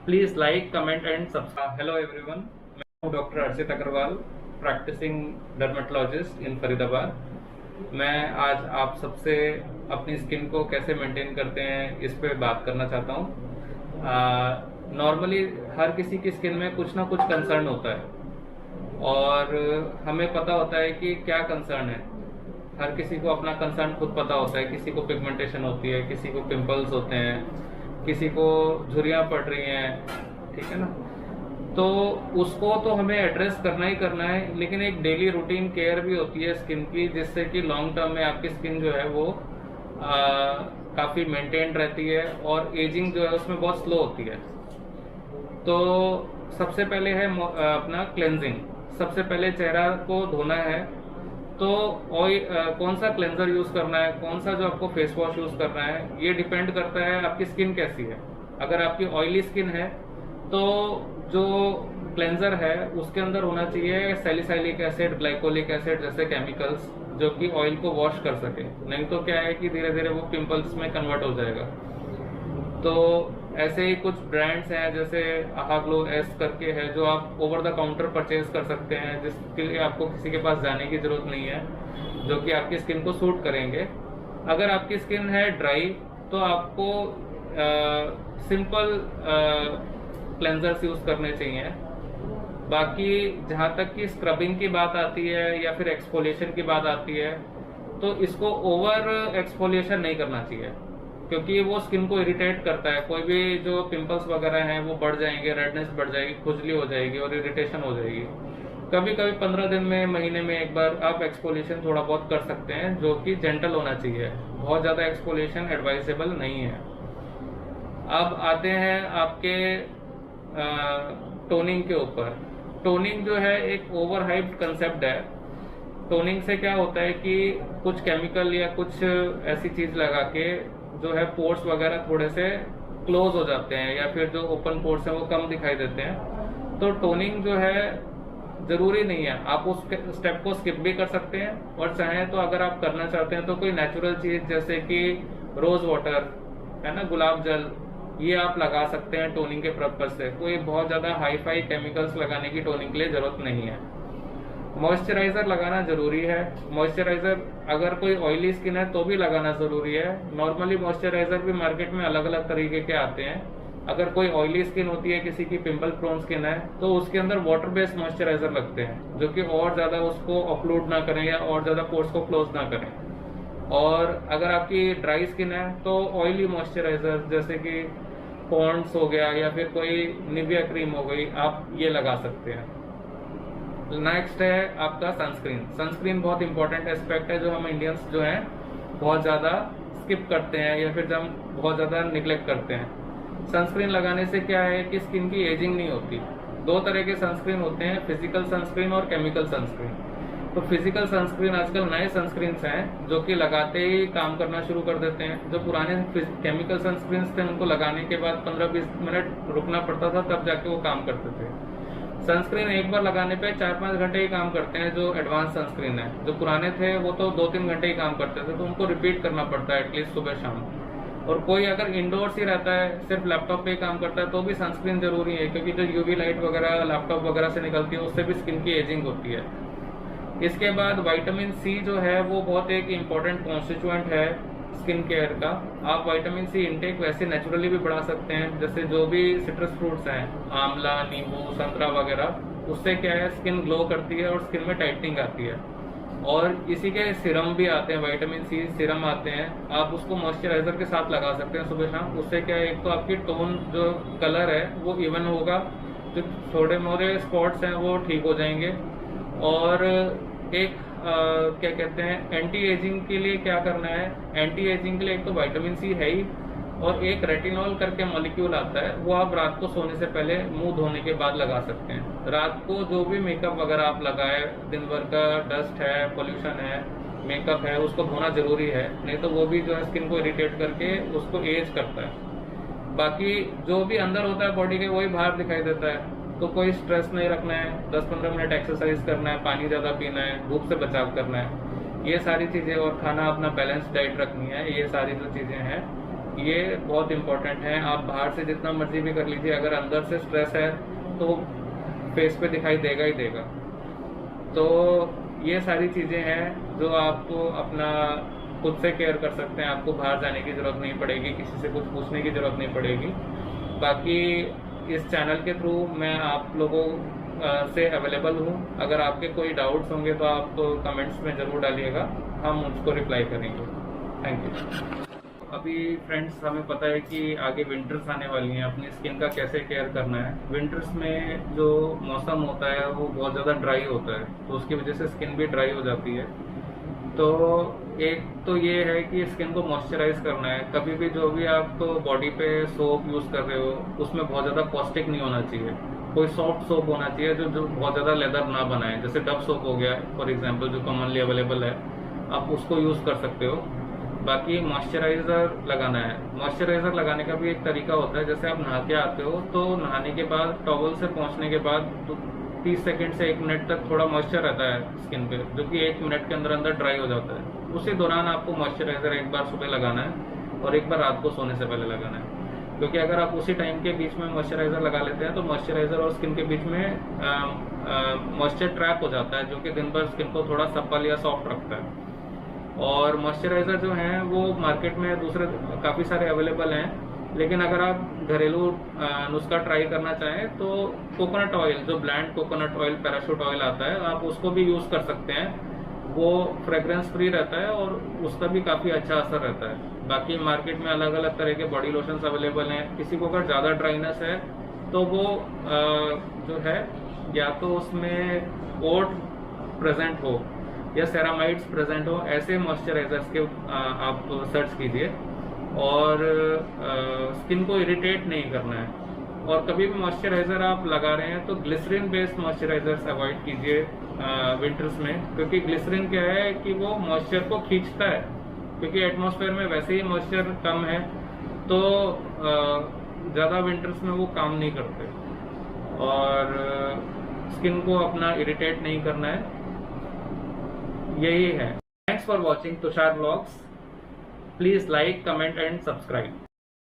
Please like comment and subscribe. Hello everyone, मैं हूं doctor Archit Agrawal, practicing dermatologist in Faridabad. मैं आज आप सबसे अपनी स्किन को कैसे मेंटेन करते हैं इस पे बात करना चाहता हूँ। नॉर्मली हर किसी की स्किन में कुछ ना कुछ कंसर्न होता है और हमें पता होता है कि क्या कंसर्न है। हर किसी को अपना कंसर्न खुद पता होता है। किसी को पिगमेंटेशन होती है, किसी को पिंपल्स होते हैं, किसी को झुर्रियाँ पड़ रही हैं, ठीक है ना। तो उसको तो हमें एड्रेस करना ही करना है, लेकिन एक डेली रूटीन केयर भी होती है स्किन की, जिससे कि लॉन्ग टर्म में आपकी स्किन जो है वो काफ़ी मेंटेन रहती है और एजिंग जो है उसमें बहुत स्लो होती है। तो सबसे पहले है अपना क्लेंजिंग। सबसे पहले चेहरा को धोना है। तो ऑयल कौन सा क्लेंजर यूज करना है, कौन सा जो आपको फेस वॉश यूज करना है, ये डिपेंड करता है आपकी स्किन कैसी है। अगर आपकी ऑयली स्किन है तो जो क्लेंजर है उसके अंदर होना चाहिए सैलिसाइलिक एसिड, ग्लाइकोलिक एसिड जैसे केमिकल्स, जो कि ऑयल को वॉश कर सके। नहीं तो क्या है कि धीरे धीरे वो पिंपल्स में कन्वर्ट हो जाएगा। तो ऐसे ही कुछ ब्रांड्स हैं, जैसे आहा ग्लो एस करके है, जो आप ओवर द काउंटर परचेज कर सकते हैं, जिसके लिए आपको किसी के पास जाने की जरूरत नहीं है, जो कि आपकी स्किन को सूट करेंगे। अगर आपकी स्किन है ड्राई तो आपको सिंपल क्लेंजर्स यूज करने चाहिए। बाकी जहां तक कि स्क्रबिंग की बात आती है या फिर एक्सफोलिएशन की बात आती है, तो इसको ओवर एक्सफोलिएशन नहीं करना चाहिए, क्योंकि वो स्किन को इरिटेट करता है। कोई भी जो पिंपल्स वगैरह हैं वो बढ़ जाएंगे, रेडनेस बढ़ जाएगी, खुजली हो जाएगी और इरिटेशन हो जाएगी। कभी कभी 15 दिन में, महीने में एक बार आप एक्सफोलिएशन थोड़ा बहुत कर सकते हैं, जो कि जेंटल होना चाहिए। बहुत ज़्यादा एक्सफोलिएशन एडवाइजेबल नहीं है। अब आते हैं आपके टोनिंग के ऊपर। टोनिंग जो है एक ओवर हाइप्ड कंसेप्ट है। टोनिंग से क्या होता है कि कुछ केमिकल या कुछ ऐसी चीज लगा के जो है पोर्स वगैरह थोड़े से क्लोज हो जाते हैं, या फिर जो ओपन पोर्स हैं वो कम दिखाई देते हैं। तो टोनिंग जो है जरूरी नहीं है, आप उस स्टेप को स्किप भी कर सकते हैं, और चाहें तो अगर आप करना चाहते हैं तो कोई नेचुरल चीज जैसे कि रोज वाटर है ना, गुलाब जल, ये आप लगा सकते हैं टोनिंग के पर्पज से। कोई बहुत ज्यादा हाई फाई केमिकल्स लगाने की टोनिंग के लिए जरूरत नहीं है। मॉइस्चराइजर लगाना जरूरी है। मॉइस्चराइजर अगर कोई ऑयली स्किन है तो भी लगाना जरूरी है। नॉर्मली मॉइस्चराइजर भी मार्केट में अलग अलग तरीके के आते हैं। अगर कोई ऑयली स्किन होती है, किसी की पिंपल प्रोन स्किन है, तो उसके अंदर वाटर बेस्ड मॉइस्चराइजर लगते हैं, जो कि और ज्यादा उसको ऑक्लूड ना करें या और ज्यादा पोर्स को क्लोज ना करें। और अगर आपकी ड्राई स्किन है तो ऑयली मॉइस्चराइजर जैसे कि पॉन्ड्स हो गया या फिर कोई निविया क्रीम हो गई, आप ये लगा सकते हैं। नेक्स्ट है आपका सनस्क्रीन। सनस्क्रीन बहुत इंपॉर्टेंट एस्पेक्ट है, जो हम इंडियंस जो हैं बहुत ज़्यादा स्किप करते हैं या फिर हम बहुत ज़्यादा निग्लेक्ट करते हैं। सनस्क्रीन लगाने से क्या है कि स्किन की एजिंग नहीं होती। दो तरह के सनस्क्रीन होते हैं, फिजिकल सनस्क्रीन और केमिकल सनस्क्रीन। तो फिजिकल सनस्क्रीन आजकल नए सनस्क्रीन हैं जो कि लगाते ही काम करना शुरू कर देते हैं। जो पुराने केमिकल सनस्क्रीन थे उनको लगाने के बाद 15-20 मिनट रुकना पड़ता था, तब जाके वो काम करते थे। सनस्क्रीन एक बार लगाने पे 4-5 घंटे ही काम करते हैं जो एडवांस सनस्क्रीन है। जो पुराने थे वो तो 2-3 घंटे ही काम करते थे, तो उनको रिपीट करना पड़ता है एटलीस्ट सुबह शाम। और कोई अगर इंडोर्स ही रहता है, सिर्फ लैपटॉप पे ही काम करता है, तो भी सनस्क्रीन जरूरी है, क्योंकि जो यूवी लाइट वगैरह लैपटॉप वगैरह से निकलती है उससे भी स्किन की एजिंग होती है। इसके बाद विटामिन सी जो है वो बहुत एक इम्पोर्टेंट कॉन्स्टिट्यूएंट है स्किन केयर का। आप विटामिन सी इनटेक वैसे नेचुरली भी बढ़ा सकते हैं, जैसे जो भी सिट्रस फ्रूट्स हैं, आंवला, नींबू, संतरा वगैरह, उससे क्या है स्किन ग्लो करती है और स्किन में टाइटनिंग आती है। और इसी के सीरम भी आते हैं, विटामिन सी सीरम आते हैं, आप उसको मॉइस्चराइजर के साथ लगा सकते हैं सुबह शाम। उससे क्या है, एक तो आपकी टोन जो कलर है वो इवन होगा, जो थोड़े मोरे स्पॉट्स हैं वो ठीक हो जाएंगे। और एक क्या कहते हैं, एंटी एजिंग के लिए क्या करना है। एंटी एजिंग के लिए एक तो विटामिन सी है ही, और एक रेटिनॉल करके मॉलिक्यूल आता है, वो आप रात को सोने से पहले मुंह धोने के बाद लगा सकते हैं। रात को जो भी मेकअप वगैरह आप लगाए, दिन भर का डस्ट है, पोल्यूशन है, मेकअप है, उसको धोना जरूरी है, नहीं तो वो भी जो है स्किन को इरिटेट करके उसको एज करता है। बाकी जो भी अंदर होता है बॉडी के वही बाहर दिखाई देता है। तो कोई स्ट्रेस नहीं रखना है, 10-15 मिनट एक्सरसाइज करना है, पानी ज़्यादा पीना है, धूप से बचाव करना है, ये सारी चीज़ें, और खाना अपना बैलेंस डाइट रखनी है। ये सारी जो चीज़ें हैं ये बहुत इम्पोर्टेंट है। आप बाहर से जितना मर्जी भी कर लीजिए, अगर अंदर से स्ट्रेस है तो फेस पे दिखाई देगा ही देगा। तो ये सारी चीज़ें हैं जो आपको अपना खुद से केयर कर सकते हैं। आपको बाहर जाने की ज़रूरत नहीं पड़ेगी, किसी से कुछ पूछने की ज़रूरत नहीं पड़ेगी। बाकी इस चैनल के थ्रू मैं आप लोगों से अवेलेबल हूँ। अगर आपके कोई डाउट्स होंगे तो आप कमेंट्स में ज़रूर डालिएगा, हम उसको रिप्लाई करेंगे। Thank you. अभी फ्रेंड्स हमें पता है कि आगे विंटर्स आने वाली हैं, अपनी स्किन का कैसे केयर करना है। विंटर्स में जो मौसम होता है वो बहुत ज़्यादा ड्राई होता है, तो उसकी वजह से स्किन भी ड्राई हो जाती है। तो एक तो ये है कि स्किन को मॉइस्चराइज करना है। कभी भी जो भी आप तो बॉडी पे सोप यूज़ कर रहे हो उसमें बहुत ज़्यादा कॉस्टिक नहीं होना चाहिए। कोई सॉफ्ट सोप होना चाहिए जो जो बहुत ज़्यादा लेदर ना बनाए। जैसे डब सोप हो गया फॉर एग्जांपल, जो कॉमनली अवेलेबल है, आप उसको यूज़ कर सकते हो। बाकी मॉइस्चराइज़र लगाना है। मॉइस्चराइज़र लगाने का भी एक तरीका होता है। जैसे आप नहा के आते हो तो नहाने के बाद टॉवल से पहुंचने के बाद 30 सेकंड से 1 मिनट तक थोड़ा मॉइस्चर रहता है स्किन पे, जो कि 1 मिनट के अंदर अंदर ड्राई हो जाता है। उसी दौरान आपको मॉइस्चराइज़र एक बार सुबह लगाना है और एक बार रात को सोने से पहले लगाना है। क्योंकि अगर आप उसी टाइम के बीच में मॉइस्चराइज़र लगा लेते हैं तो मॉइस्चराइज़र और स्किन के बीच में मॉइस्चर ट्रैप हो जाता है, जो कि दिन भर स्किन को थोड़ा सप्पल या सॉफ्ट रखता है। और मॉइस्चराइज़र जो हैं वो मार्केट में दूसरे काफ़ी सारे अवेलेबल हैं, लेकिन अगर आप घरेलू नुस्खा ट्राई करना चाहें तो कोकोनट ऑयल, जो bland coconut oil, Parachute oil आता है, आप उसको भी यूज़ कर सकते हैं। वो फ्रेग्रेंस फ्री रहता है और उसका भी काफ़ी अच्छा असर रहता है। बाकी मार्केट में अलग अलग तरह के बॉडी लोशंस अवेलेबल हैं। किसी को अगर ज़्यादा ड्राइनेस है तो वो जो है या तो उसमें ओट प्रेजेंट हो या सेरामाइड्स प्रेजेंट हो, ऐसे मॉइस्चराइजर्स के आप सर्च कीजिए। और स्किन को इरिटेट नहीं करना है। और कभी भी मॉइस्चराइजर आप लगा रहे हैं तो ग्लिसरीन बेस्ड मॉइस्चराइजर्स अवॉइड कीजिए विंटर्स में, क्योंकि ग्लिसरीन क्या है कि वो मॉइस्चर को खींचता है। क्योंकि एटमॉस्फेयर में वैसे ही मॉइस्चर कम है तो ज़्यादा विंटर्स में वो काम नहीं करते। और स्किन को अपना इरिटेट नहीं करना है, यही है। Thanks for watching Tushar vlogs. Please like, comment and subscribe.